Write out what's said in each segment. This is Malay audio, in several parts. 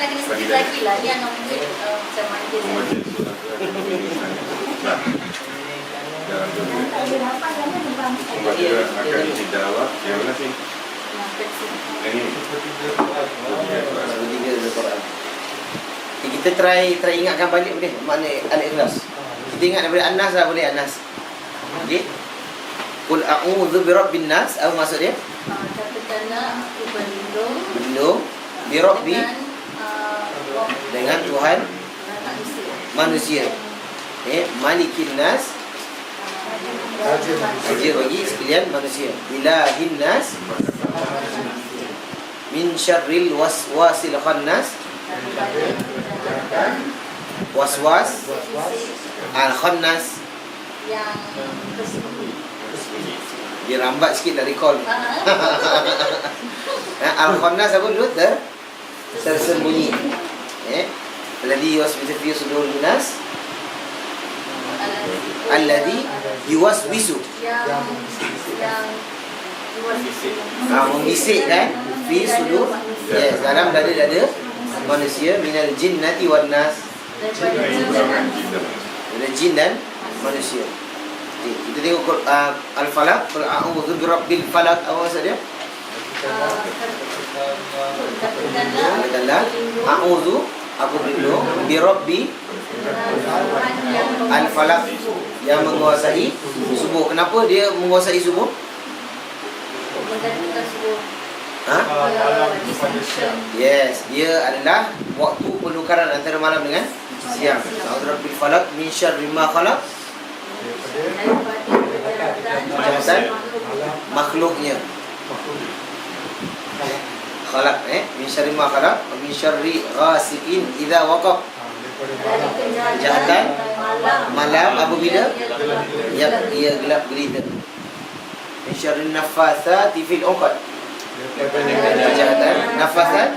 nak kena sikit lagi lah. Ni anak muda macam manja. Sebab dia akan dijawab. Yang mana sih? Yang ini. Kita try ingatkan balik boleh makna al-ikhlas. Kita ingat daripada An-Nas lah boleh An-Nas. Okey. Qul a'udzu birabbin nas, apa maksud dia? Katakanlah aku berlindung birabbi dengan Tuhan manusia. Malikin nas, raja bagi sekalian manusia. Ilahin nas, min syarril waswasil khannas, waswas al-khannas, yang tersembunyi. dia lambat sikit nak recall. Al-khannas apa dulu? Tersembunyi. Alladhi yuwaswisu fi sudurun nas, alladhi yuwaswisu, yang membisik kan, fi sudur, yes, dalam dada-dada manusia, minal jinnati wan nas, dari jin dan manusia. Okay, kita tengok al-falaq, qul a'udzu birabbil falaq, apa maksud dia? Katakanlah a'udzu, aku berlindung, birabbi al-falaq, yang menguasai subuh. Kenapa dia menguasai subuh? Yes, dia adalah waktu penukaran antara malam dengan siang. A'udzu birabbil falaq min syarri ma khalaq, kejahatan makhluknya. Khalaq min syarri ma khalaq, min syarri ghasiqin idza waqab, kejahatan malam apabila ia gelap gulita. Min syarri naffatsati fil 'uqad, kejahatan nafasat,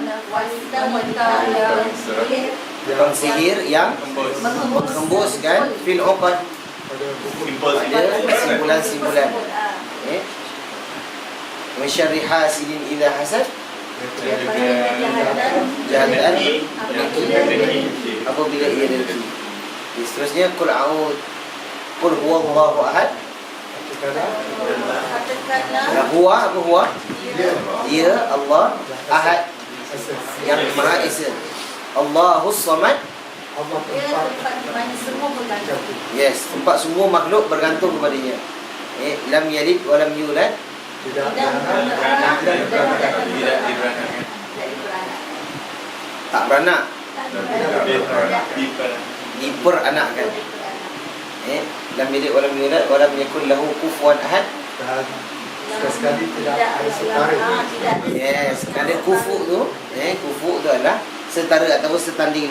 tukang sihir yang menghembuskan fil 'uqad, pada simpulan-simpulan. Min syarri hasidin idza hasad, kejahatan apabila ia dengki. Seterusnya qul huwallahu ahad. Huwa, apa huwa? Dia Allah ahad, yang maha esa. Allahus samad, yes, tempat semua makhluk bergantung kepadanya. Lam yalid wa lam yulad, tak beranak, diperanakkan. Lam yalid wa lam yulad wa lam yakul lahu kufuwan ahad. Sekali tidak ada setara. Yes, ada kufu tu, kufu tu adalah setara ataupun setanding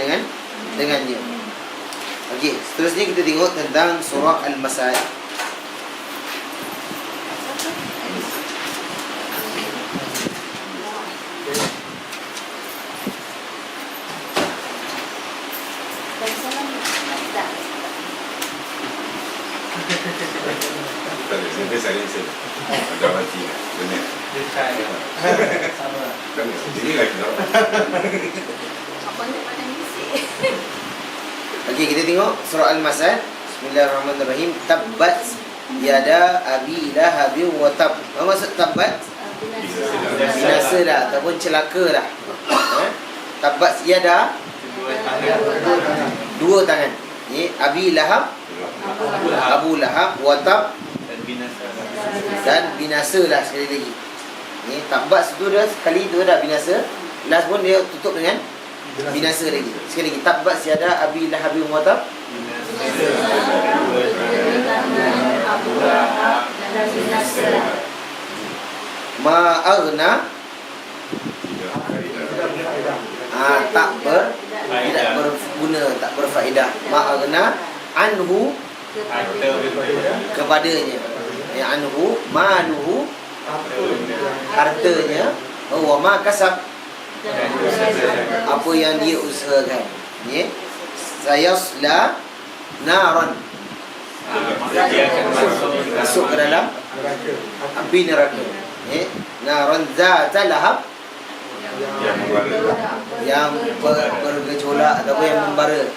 dengannya. Okey, seterusnya kita tengok tentang surah Al-Masad. Sampai saya ada mati benar. Sama. Ini lagi tak. Apa nak pandang bisik. Okey, kita tengok surah Al-Masad. Bismillahirrahmanirrahim. Tabbat yada abi lahab wa tab. Apa maksud tabbat? Binasa dah ataupun celaka dah. Tabbat yada, dua tangan. Ni abi lahab, Abu Lahab, wa tab, dan binasa dah sekali lagi. Ni tabbat itu dah sekali tu dah binasa. Last pun dia tutup dengan binasa lagi. Sekali lagi tabbat siada abi lahab wa tab. Ma aghna, tidak berguna, tak berfaedah. Ma aghna anhu, kepadanya. Anhu maluhu, hartanya. Wa ma kasab, apa yang dia usahakan. Sayasla naran, masuk ke dalam api neraka. Naran zata lahab, Yang membara. yang bergejolak atau yang membara.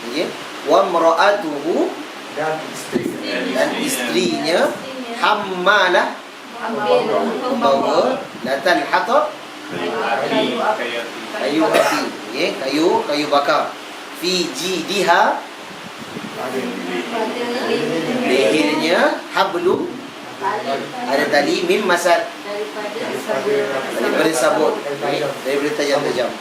Okey. Wa mar'atuhu Dan isteri. dan istrinya hammalah membawa latal hatab kayu api, okey, kayu bakar. Fi jidiha lehernya hablum ada tali min masad daripada sabut, daripada tajam-tajam.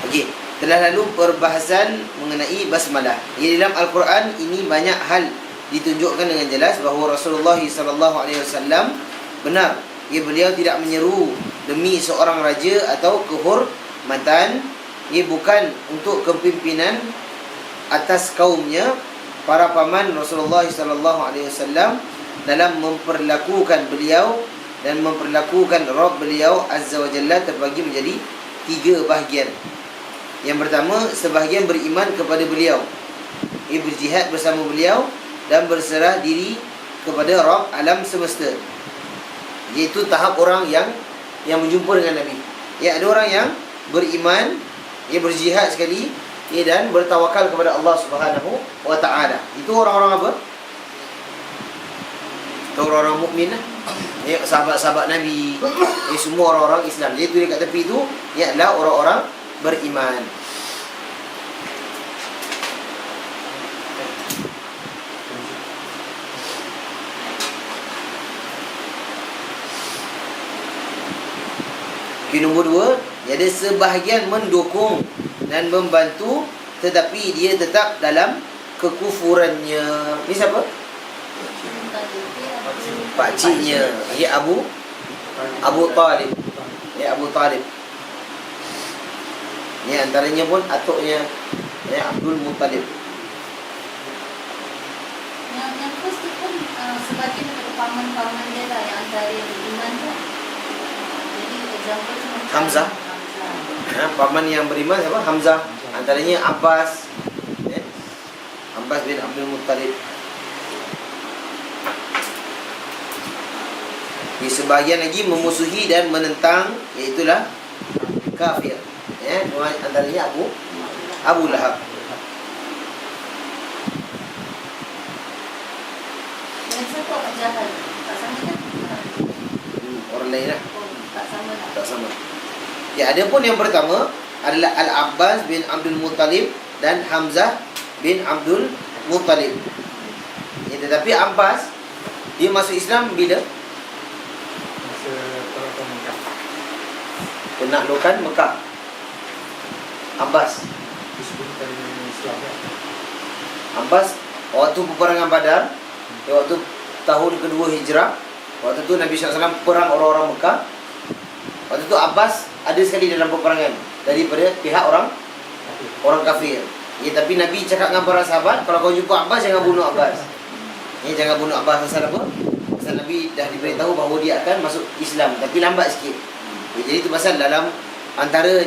Okey, telah lalu perbahasan mengenai basmalah. Di dalam Al-Quran ini banyak hal ditunjukkan dengan jelas bahawa Rasulullah SAW benar, beliau tidak menyeru demi seorang raja atau kehormatan. Ia bukan untuk kepimpinan atas kaumnya. Para paman Rasulullah SAW dalam memperlakukan beliau dan memperlakukan Rabb beliau Azza wa Jalla terbagi menjadi 3 bahagian. Yang pertama, sebahagian beriman kepada beliau, ia berjihad bersama beliau dan berserah diri kepada Rabb alam semesta. Iaitu tahap orang yang menjumpa dengan Nabi. Ya, ada orang yang beriman, ia berjihad sekali, dan bertawakal kepada Allah Subhanahu wa taala. Itu orang-orang apa? Itu orang-orang mukmin lah. Ya, sahabat-sahabat Nabi. Semua orang-orang Islam. Jadi itu dekat tepi itu ialah orang-orang beriman. Nombor 2, ada sebahagian mendukung dan membantu tetapi dia tetap dalam kekufurannya. Ni siapa? Pakciknya, ya Abu Talib. Ya Abu Talib. Ni antaranya pun atuknya, ya Abdul Muttalib. Yang first tu pun sebagian daripada paman-paman dia lah yang antara yang beriman tu. Jadi example tu macam Hamzah. Paman yang beriman siapa? Hamzah. Antaranya Abbas, Abbas bin Abdul Muttalib. Di sebahagian lagi memusuhi dan menentang, iaitulah kafir. Antaranya Abu Lahab. yang siapa jahat tak sama kan? Orang lain lah. Tak sama tak? Tak sama. Ya, ada pun yang pertama adalah Al-Abbas bin Abdul Muttalib dan Hamzah bin Abdul Muttalib. Ya, tetapi Abbas dia masuk Islam bila? Masa perang Mekah. Penaklukan Mekah. Abbas. Disebutkan Islam ya. Abbas waktu peperangan Badar, waktu tahun kedua Hijrah, waktu tu Nabi SAW perang orang-orang Mekah. Waktu tu Abbas ada sekali dalam peperangan daripada pihak orang kafir. Ya, tapi Nabi cakap dengan para sahabat, kalau kau jumpa Abbas jangan bunuh Abbas. Ya, jangan bunuh Abbas. Pasal apa? Pasal Nabi dah diberitahu bahawa dia akan masuk Islam, tapi lambat sikit. Ya, jadi itu pasal dalam antara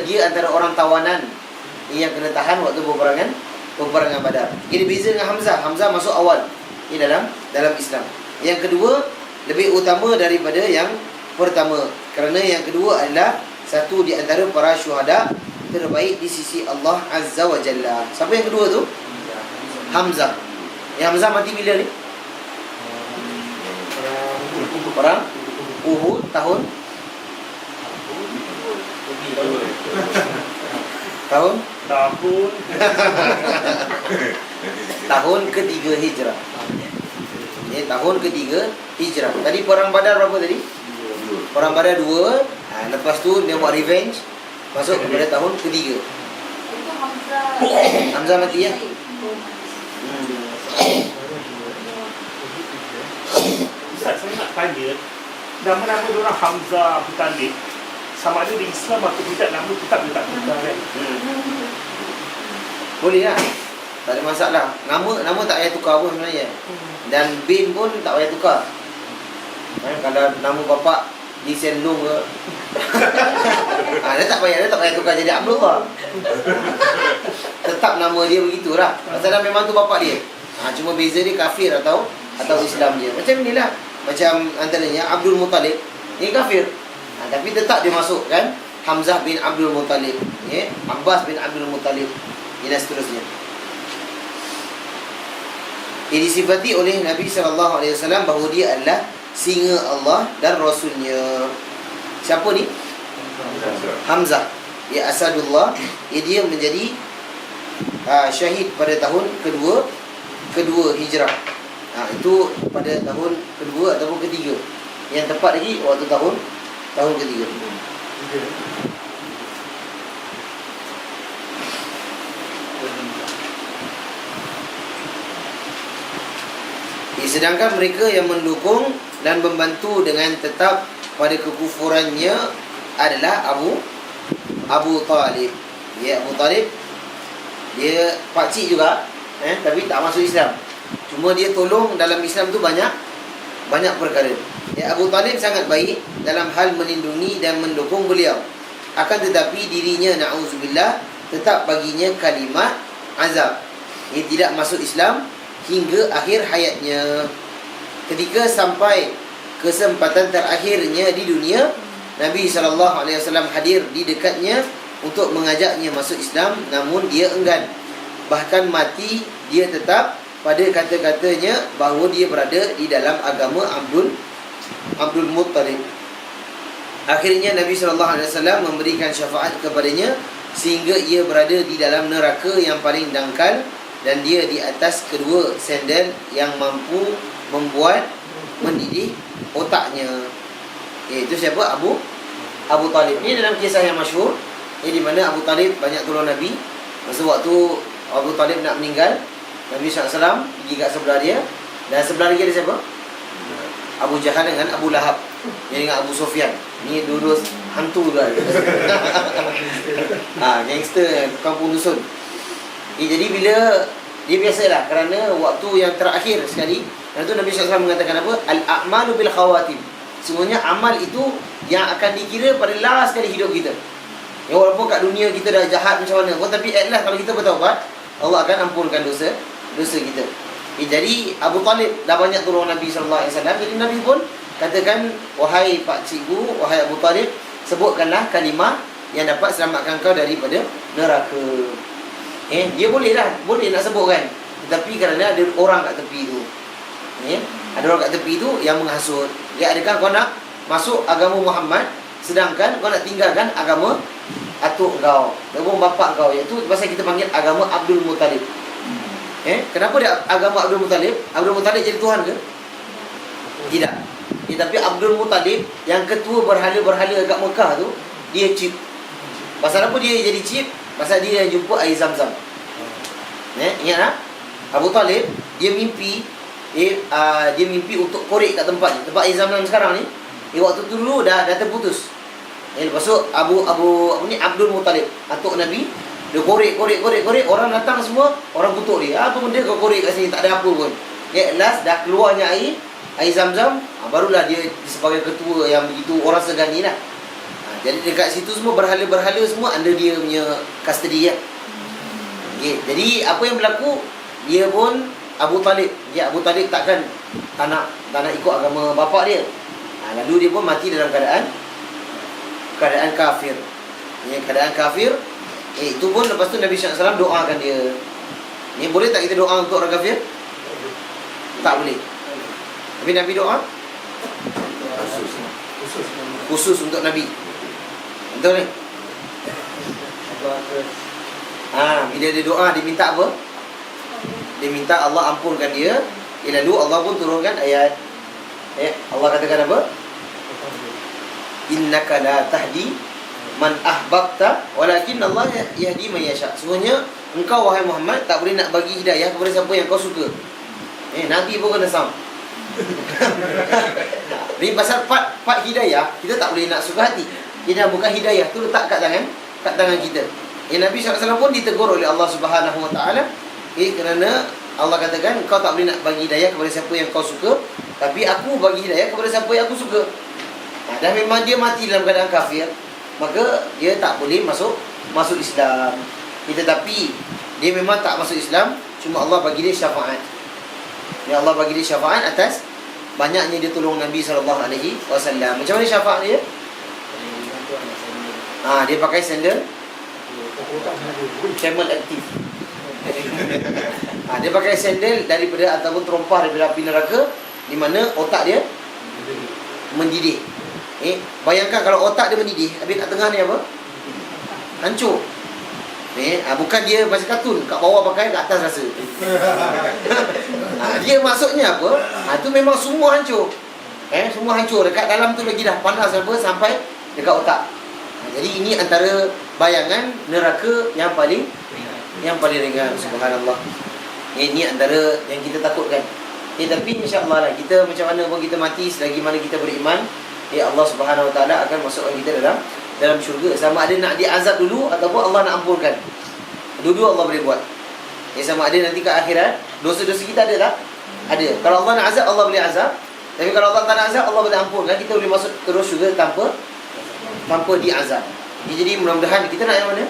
orang tawanan yang kena tahan waktu peperangan Badar. Ini beza dengan Hamzah. Hamzah masuk awal dalam Islam. Yang kedua lebih utama daripada yang pertama, kerana yang kedua adalah satu di antara para syuhada terbaik di sisi Allah Azza wa Jalla. Siapa yang kedua tu? Hamzah. Yang Hamzah mati bila ni? Perang Uhud tahun tahun ketiga Hijrah. Ya, tahun ketiga Hijrah. Tadi perang Badar berapa tadi? Perang Badar 2. Lepas tu dia buat revenge, masuk kepada tahun ketiga. Itu Hamzah. Hamzah mati ya? Ustaz, saya nak tanya, nama-nama diorang Hamzah, Abu Talib, sama ada di Islam atau tidak, nama tetap dia tak tukar kan? Boleh lah, tak ada masalah. Nama tak payah tukar pun sebenarnya. Dan bin pun tak payah tukar. Kalau nama bapak di Sendung ke dia tak payah tukar jadi Abdullah. Tetap nama dia begitulah. Pasal memang tu bapak dia. Cuma beza dia kafir atau Islam dia. Macam inilah. Macam antaranya Abdul Muttalib. Ini kafir. Tapi tetap dia masuk kan. Hamzah bin Abdul Muttalib, Abbas bin Abdul Muttalib, dan seterusnya. Ia disifati oleh Nabi SAW bahawa dia adalah singa Allah dan Rasulnya. Siapa ni? Hamzah. Ia Asadullah. Dia menjadi syahid pada tahun kedua hijrah. Itu pada tahun kedua ataupun ketiga. Yang tepat lagi waktu tahun ketiga. Sedangkan mereka yang mendukung dan membantu dengan tetap pada kekufurannya adalah Abu Talib. Abu Talib dia pakcik juga, tapi tak masuk Islam. Cuma dia tolong dalam Islam tu banyak perkara. Abu Talib sangat baik dalam hal melindungi dan mendukung beliau. Akan tetapi dirinya, na'udzubillah, tetap baginya kalimat azab. Dia tidak masuk Islam hingga akhir hayatnya. Ketika sampai kesempatan terakhirnya di dunia, Nabi SAW hadir di dekatnya untuk mengajaknya masuk Islam, namun dia enggan. Bahkan mati dia tetap pada kata-katanya bahawa dia berada di dalam agama Abdul Muttalib. Akhirnya Nabi SAW memberikan syafaat kepadanya sehingga ia berada di dalam neraka yang paling dangkal, dan dia di atas kedua sandal yang mampu membuat mendidih otaknya. Itu siapa? Abu Talib. Ini dalam kisah yang masyhur, di mana Abu Talib banyak tolong Nabi. Masa waktu Abu Talib nak meninggal, Nabi SAW pergi kat sebelah dia, dan sebelah lagi ada siapa? Abu Jahal dengan Abu Lahab, yang dengan Abu Sufyan. Ni dua-dua hantu juga. Gangster kampung dusun. Jadi bila dia biasalah, kerana waktu yang terakhir sekali, dan itu Nabi SAW mengatakan apa? Al-a'malu bil khawatim. Semuanya amal itu yang akan dikira pada last sekali hidup kita. Walaupun kat dunia kita dah jahat macam mana pun, tapi at last kalau kita bertaubat, Allah akan ampunkan dosa kita. Jadi Abu Talib dah banyak tolong Nabi SAW. Jadi Nabi pun katakan, wahai pak cikgu, wahai Abu Talib, sebutkanlah kalimah yang dapat selamatkan kau daripada neraka. Dia boleh nak sebutkan, tetapi kerana ada orang kat tepi tu, ada orang kat tepi tu yang menghasut. Adakah kau nak masuk agama Muhammad, sedangkan kau nak tinggalkan agama atuk kau, agama bapak kau, iaitu pasal kita panggil agama Abdul Muttalib. Kenapa dia agama Abdul Muttalib? Abdul Muttalib jadi Tuhan ke? Tidak. Tapi Abdul Muttalib yang ketua berhala-berhala kat Mekah tu, dia cheat. Pasal apa dia jadi cheat? Pasal dia jumpa air Zam-Zam. Ingat tak? Abu Talib dia mimpi untuk korek kat tempat air Zam-Zam sekarang ni. Waktu tu dulu dah terputus. Lepas tu Abdul Muttalib, atuk Nabi, dia korek, orang datang semua, orang kutuk dia. Apa benda kau korek kat sini, tak ada apa pun. Last dah keluarnya air Zam-Zam, barulah dia sebagai ketua yang begitu orang segani lah. Jadi dekat situ semua berhala-berhala semua under dia punya custody . Jadi apa yang berlaku, dia pun Abu Talib takkan tak nak ikut agama bapa dia. Lalu dia pun mati dalam keadaan kafir. Keadaan kafir. Itu pun lepas tu Nabi SAW doakan dia. Boleh tak kita doa untuk orang kafir? Tak boleh. Tapi Nabi doa khusus untuk Nabi. Betul ni? Bila dia doa, dia minta apa? Dia minta Allah ampunkan dia. Lalu Allah pun turunkan ayat. Allah katakan apa? Innaka la tahdi man ahbabta walakin Allah yahdi man yasha. Sebenarnya engkau wahai Muhammad tak boleh nak bagi hidayah kepada siapa yang kau suka. Nabi pun kena sama. Ni pasal part hidayah, kita tak boleh nak suka hati. Kita bukan hidayah tu letak kat tangan kita. Nabi SAW pun ditegur oleh Allah Subhanahu Wa Taala, kerana Allah katakan kau tak boleh nak bagi hidayah kepada siapa yang kau suka, tapi aku bagi hidayah kepada siapa yang aku suka. Dan memang dia mati dalam keadaan kafir, maka dia tak boleh masuk Islam. Tetapi dia memang tak masuk Islam, cuma Allah bagi dia syafaat. Allah bagi dia syafaat atas banyaknya dia tolong Nabi SAW. Macam mana syafaat dia? Dia pakai sandal camel aktif. Dia pakai sandal daripada ataupun terompah daripada api neraka, di mana otak dia mendidih. Bayangkan kalau otak dia mendidih, habis kat tengah ni apa? Hancur. Bukan dia macam kartun, kat bawah pakai, kat atas rasa. Dia maksudnya apa? Tu memang semua hancur. Semua hancur. Dekat dalam tu lagi dah panas apa sampai dekat otak. Jadi ini antara bayangan neraka yang paling ringan. Subhanallah. Ini antara yang kita takutkan. Tapi insya-Allah lah, kita macam mana pun kita mati, selagi mana kita beriman, Allah Subhanahu Wa Taala akan masukkan kita dalam syurga. Sama ada nak diazab dulu ataupun Allah nak ampunkan. Dua-dua Allah boleh buat. Sama ada nanti ke akhirat, dosa-dosa kita ada tak? Ada. Kalau Allah nak azab, Allah boleh azab. Tapi kalau Allah tak nak azab, Allah boleh ampunkan. Kita boleh masuk terus syurga tanpa diazab. Jadi mudah-mudahan kita nak yang mana?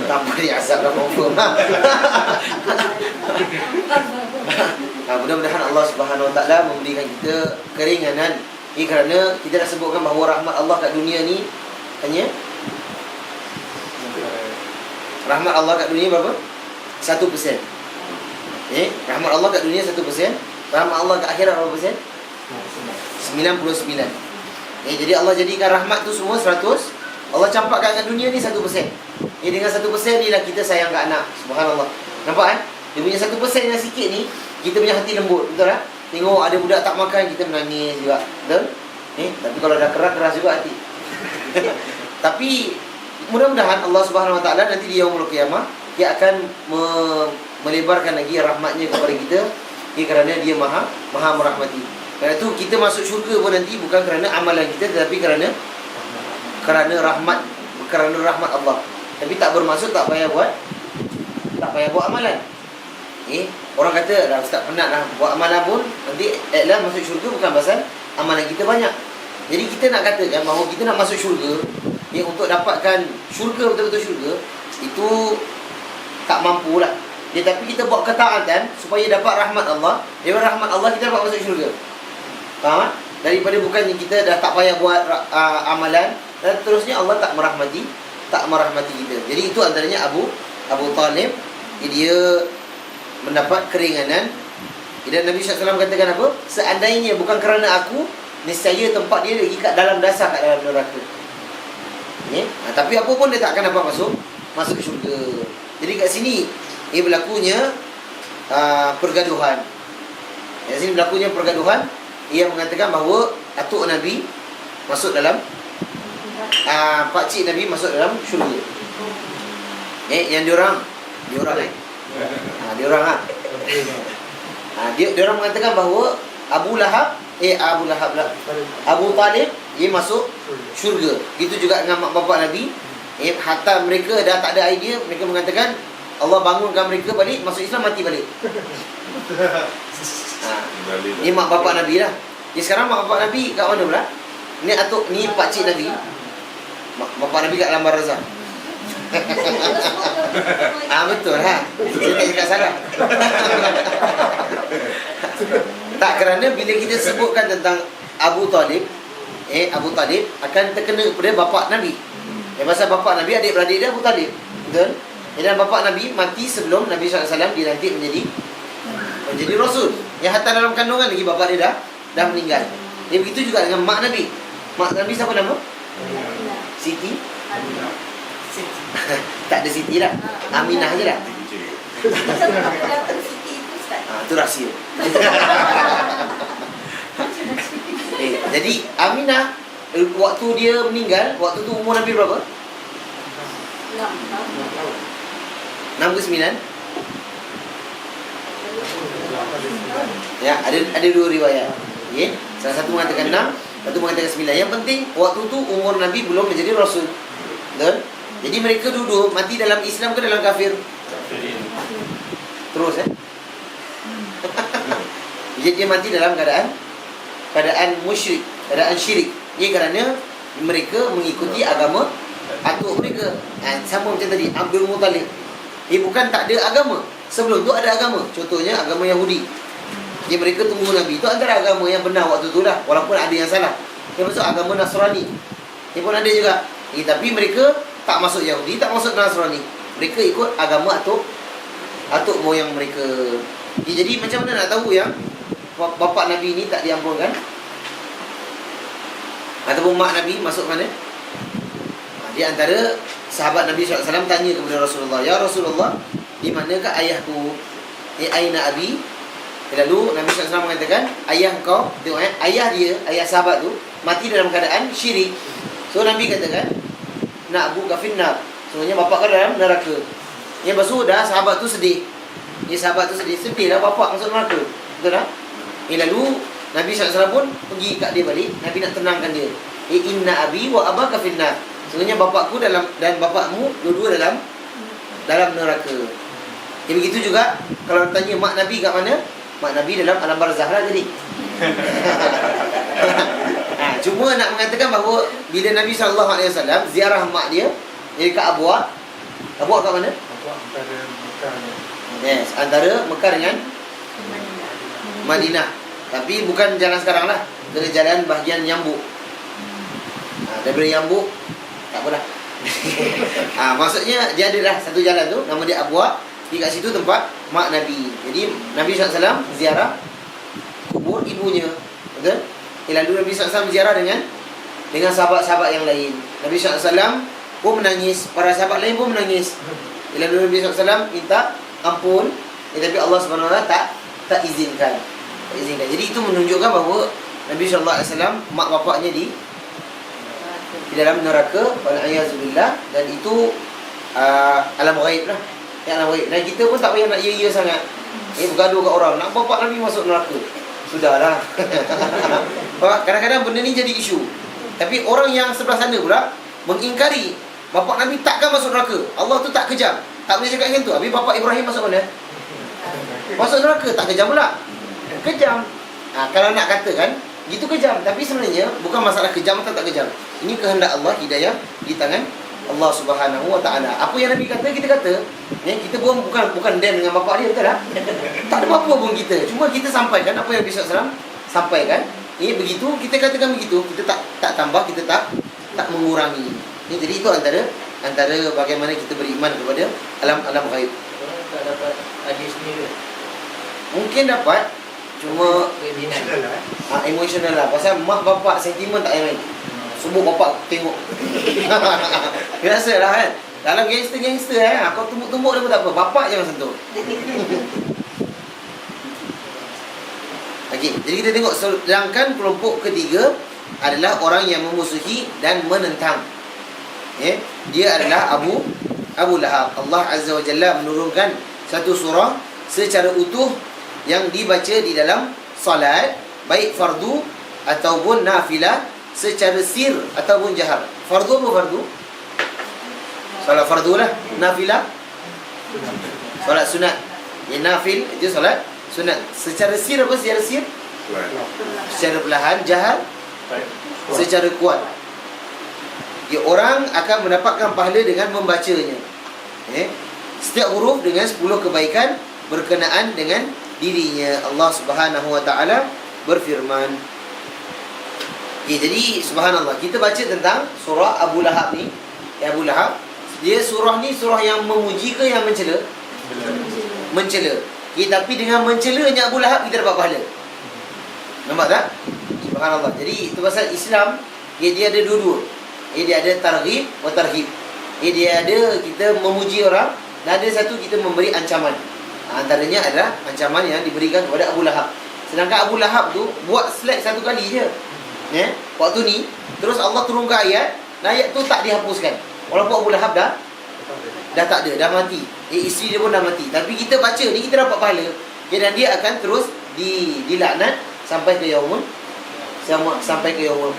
Tanpa diazab lah, confirm. Mudah-mudahan Allah Subhanahu Wa Taala memberikan kita keringanan. Kerana kita dah sebutkan bahawa rahmat Allah kat dunia ni hanya rahmat Allah kat dunia berapa? 1%. Rahmat Allah kat dunia 1%. Rahmat Allah kat akhirat berapa persen? 99. Jadi Allah jadikan rahmat tu semua 100. Allah campakkan kat dunia ni 1%. Dengan 1% ni lah kita sayang kat anak. Subhanallah. Nampak kan? Dia punya 1% yang sikit ni, kita punya hati lembut. Betul tak? Tengok ada budak tak makan, kita menangis juga. Betul? Tapi kalau dah keras juga hati. Tapi mudah-mudahan Allah Subhanahu Wa Taala nanti di yaumul qiyamah dia akan melebarkan lagi rahmatnya kepada kita. Kerana dia maha merahmati. Kerana itu kita masuk syurga pun nanti bukan kerana amalan kita, tetapi kerana rahmat Allah. Tapi tak bermaksud tak payah buat amalan. Orang kata dah ustaz penat dah buat amalan pun, nanti masuk syurga bukan pasal amalan kita banyak. Jadi kita nak katakan bahawa kita nak masuk syurga, untuk dapatkan syurga, betul-betul syurga, itu tak mampu lah. Tapi kita buat ketaatan supaya dapat rahmat Allah. Daripada rahmat Allah kita dapat masuk syurga. Faham? Daripada bukannya kita dah tak payah buat amalan, dan terusnya Allah tak merahmati kita. Jadi itu antaranya Abu Talib, dia mendapat keringanan. Dan Nabi SAW katakan apa? Seandainya bukan kerana aku, nescaya tempat dia lagi kat dalam dasar, kat dalam neraka. Tapi apa pun dia tak akan dapat masuk syurga. Jadi kat sini berlakunya pergaduhan. Kat sini berlakunya pergaduhan. Ia mengatakan bahawa atuk Nabi masuk dalam pakcik Nabi masuk dalam syurga. Yang diorang diorang mengatakan bahawa Abu Talib dia masuk syurga. Gitu juga dengan mak bapak Nabi. Hatta mereka dah tak ada idea, mereka mengatakan Allah bangunkan mereka balik, masuk Islam, mati balik. Ni mak bapak Nabi lah. Sekarang mak bapak Nabi kat mana pula? Ni pakcik Nabi. Mak bapak Nabi kat alam barzah. Betul ha. Saya tak cakap salah. Tak, kerana bila kita sebutkan tentang Abu Talib, Abu Talib akan terkena kepada bapak Nabi. Pasal bapak Nabi adik-beradik dia Abu Talib. Betul? Dan bapak Nabi mati sebelum Nabi SAW dilantik menjadi Rasul. Yang hatta dalam kandungan lagi bapak dia dah meninggal. Begitu juga dengan mak Nabi. Mak Nabi siapa nama? Siti? Tak ada Siti lah. Aminah je lah. Itu rahsia. Jadi Aminah, waktu dia meninggal, waktu tu umur Nabi berapa? 6 ke 9? Ya, ada dua riwayat. Salah satu mengatakan 6, satu mengatakan 9. Yang penting waktu tu umur Nabi belum menjadi Rasul. Betul? Jadi mereka duduk mati dalam Islam ke dalam kafir? Terus Jadi dia mati dalam keadaan musyrik, keadaan syirik. Ini kerana mereka mengikuti agama atuk mereka. Sama macam tadi Abdul Muttalib. Bukan tak ada agama. Sebelum tu ada agama. Contohnya agama Yahudi. Jadi mereka tunggu Nabi. Itu antara agama yang benar waktu tu lah. Walaupun ada yang salah. Yang masuk agama Nasrani. Ini pun ada juga. Tapi mereka tak masuk Yahudi, tak masuk Nasrani. Mereka ikut agama atuk moyang mereka. Jadi macam mana nak tahu yang bapa Nabi ni tak diampunkan? Ataupun mak Nabi masuk mana? Di antara sahabat Nabi SAW tanya kepada Rasulullah, "Ya Rasulullah, di manakah ayahku? Aina abi?" Lalu Nabi SAW mengatakan, ayah kau, tengok ayah dia, ayah sahabat tu mati dalam keadaan syirik. So Nabi katakan, nak abu kafinnar, sebenarnya bapak kau dalam neraka. Yang lepas dah sahabat tu sedih. Sahabat tu sedih lah bapak masuk neraka. Betul tak? Lalu Nabi SAW pun pergi kat dia balik. Nabi nak tenangkan dia. Inna abi wa abaka finnar. Sebenarnya bapakku dan bapakmu dua-dua dalam neraka. Begitu juga kalau tanya mak Nabi kat mana? Mak Nabi dalam alam barzah lah jadi. Cuma nak mengatakan bahawa bila Nabi SAW ziarah mak dia, jadi kat Abuak. Abuak kat mana? Abuak antara Mekah ni. Yes, antara Mekah dengan Madinah. Tapi bukan jalan sekarang lah. Dari jalan bahagian Yambuk. Daripada Yambuk, tak apalah. Maksudnya dia ada dah satu jalan tu, nama dia Abuak. Di kat situ tempat mak Nabi. Jadi Nabi SAW ziarah kubur ibunya. Betul? Lalu Nabi SAW ziarah dengan sahabat-sahabat yang lain. Nabi SAW pun menangis. Para sahabat lain pun menangis. Lalu Nabi SAW minta ampun. Tapi Allah SWT tak izinkan. Jadi itu menunjukkan bahawa Nabi SAW mak bapaknya di dalam neraka. Wal'ayazubillah. Dan itu alam ghaib lah. Alam ghaib. Dan kita pun tak payah nak ya-ya sangat. Bergaduh kat orang. Nak bapak Nabi masuk neraka. Sudahlah. Kadang-kadang benda ni jadi isu. Tapi orang yang sebelah sana pula mengingkari bapak Nabi takkan masuk neraka. Allah tu tak kejam. Tak boleh cakap macam tu. Habis bapak Ibrahim masuk mana? Masuk neraka. Tak kejam pula. Kejam. Kalau nak katakan gitu kejam. Tapi sebenarnya bukan masalah kejam atau tak kejam. Ini kehendak Allah, hidayah di tangan Allah Subhanahu Wa Taala. Apa yang Nabi kata, kita kata. Kita pun bukan dan dengan bapak dia, betul tak? Tak ada apa-apa pun kita. Cuma kita sampaikan apa yang Nabi SAW sampaikan. Begitu, kita katakan begitu. Kita tak tambah, kita tak mengurangi. Jadi itu antara bagaimana kita beriman kepada alam ghaib. Orang tak dapat hadis ni ke? Mungkin dapat, cuma emosional lah. Pasal mak bapak sentimen tak main. Semua bapak tengok. Biasa lah kan. Dalam gangster kau tumbuk-tumbuk dia pun tak apa. Bapak jangan sentuh. Okey, jadi kita tengok. Sedangkan kelompok ketiga adalah orang yang memusuhi dan menentang. Dia adalah Abu Lahab. Allah Azza wa Jalla menurunkan satu surah secara utuh yang dibaca di dalam salat, baik fardu ataupun nafilah, secara sir ataupun jahar. Fardu apa fardu? Salat fardu lah. Nafilah salat sunat. Nafil itu salat sunat. Secara sir apa? Secara sir? Secara perlahan. Jahar secara kuat. Orang akan mendapatkan pahala dengan membacanya. Setiap huruf dengan 10 kebaikan berkenaan dengan dirinya. Allah Subhanahu Wa Taala berfirman. Jadi subhanallah, kita baca tentang surah Abu Lahab ni. Abu Lahab, dia surah ni surah yang memuji ke yang mencela? Mencela. Tapi dengan mencelanya Abu Lahab kita dapat pahala. Nampak tak? Subhanallah. Jadi itu pasal Islam, dia ada dua-dua. Dia ada targhib wa tarhib. Dia ada kita memuji orang, dan ada satu kita memberi ancaman. Antaranya adalah ancaman yang diberikan kepada Abu Lahab. Sedangkan Abu Lahab tu buat slide satu kali je. Waktu ni terus Allah turunkan ayat, dan ayat tu tak dihapuskan. Walaupun Abu Lahab dah tak ada, dah mati. Isteri dia pun dah mati. Tapi kita baca ni, kita dapat pahala. Dan dia akan terus dilaknat sampai ke yaumul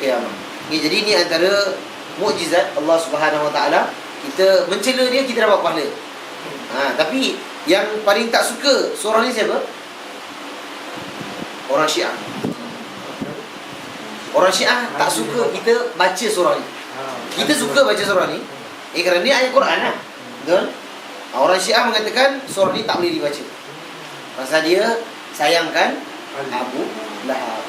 qiyamah. Jadi ni antara mukjizat Allah Subhanahu Wa Taala. Kita mencela dia, kita dapat pahala. Tapi yang paling tak suka surah ni siapa? Orang Syiah. Orang Syiah tak suka kita baca surah ni. Kita suka baca surah ni kerana ni ayat Quran lah. Betul? Orang Syiah mengatakan surah ni tak boleh dibaca. Pasal dia sayangkan Abu Lahab.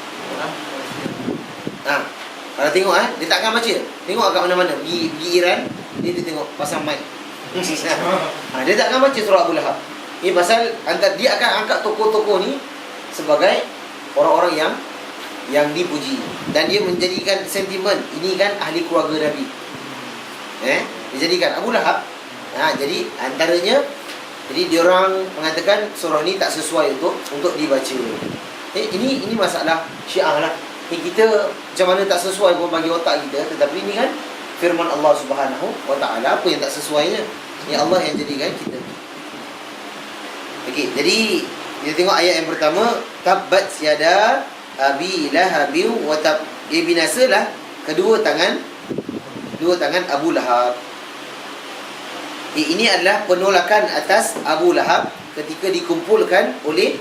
Kalau tengok dia takkan baca. Tengok kat mana-mana. Pergi Iran, dia tengok pasang mic. Dia takkan baca surah Abu Lahab. Ini pasal dia akan angkat tokoh-tokoh ni sebagai orang-orang yang dipuji, dan dia menjadikan sentimen ini kan ahli keluarga Nabi. Dia jadikan Abu Lahab. Jadi antaranya, jadi diorang mengatakan surah ni tak sesuai untuk dibaca. Ini masalah Syiah lah. Kita macam mana tak sesuai pun bagi otak kita, tetapi ini kan firman Allah Subhanahu wa ta'ala. Apa yang tak sesuainya, ya Allah yang jadikan kita. Okey, jadi kita tengok ayat yang pertama, tabbat yada abi lahabin wa tab. Binasalah kedua tangan Abu Lahab. Ini adalah penolakan atas Abu Lahab ketika dikumpulkan oleh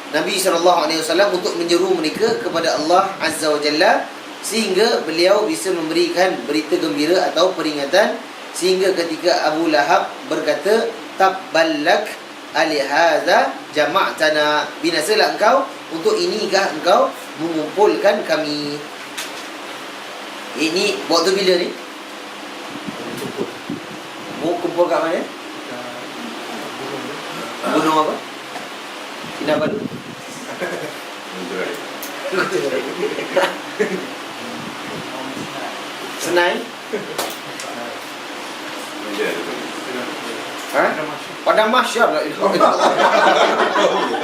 Nabi SAW untuk menyeru mereka kepada Allah Azza wa Jalla, sehingga beliau bisa memberikan berita gembira atau peringatan, sehingga ketika Abu Lahab berkata, tabballak alihadza jama'tana, binasalah engkau, untuk inikah engkau mengumpulkan kami. Ini waktu bila ni? Mau kumpul kat mana? Gunung apa? Kinabalu. Senai? Padang Mahsyar lah.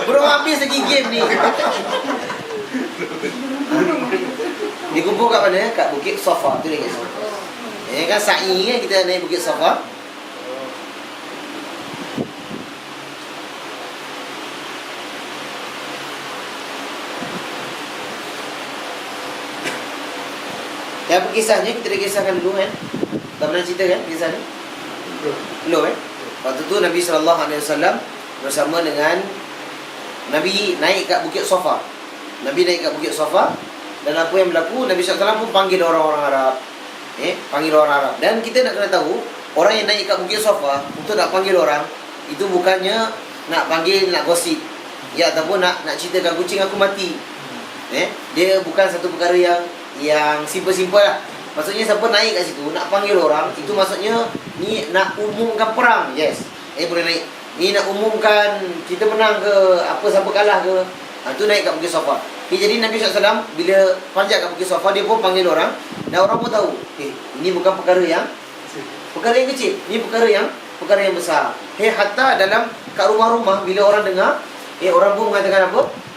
Belum habis lagi game ni. Dikumpul kat mana? Kat Bukit Safa tu dia. Kan sa'i kan, kita naik Bukit Safa. Yang kisahnya kita dah kisahkan dulu kan. Tak pernah cerita kan kisah ni? Belum kan? Waktu tu Nabi SAW bersama dengan Nabi naik kat Bukit Safa. Dan apa yang berlaku, Nabi SAW pun panggil orang-orang Arab. Panggil orang Arab. Dan kita nak kena tahu, orang yang naik kat Bukit Safa untuk nak panggil orang, itu bukannya nak panggil, nak gosip, ya, ataupun nak ceritakan kucing aku mati. Dia bukan satu perkara yang simple-simple lah. Maksudnya siapa naik kat situ nak panggil orang, itu maksudnya ni nak umumkan perang. Yes, boleh naik. Ni nak umumkan kita menang ke, apa, siapa kalah ke. Tu naik kat Bukit Safa. Jadi Nabi SAW bila panjat kat Bukit Safa, dia pun panggil orang, dan orang pun tahu, ini bukan perkara yang kecil, ini perkara yang besar. Hatta dalam kat rumah-rumah bila orang dengar, orang pun mengatakan apa?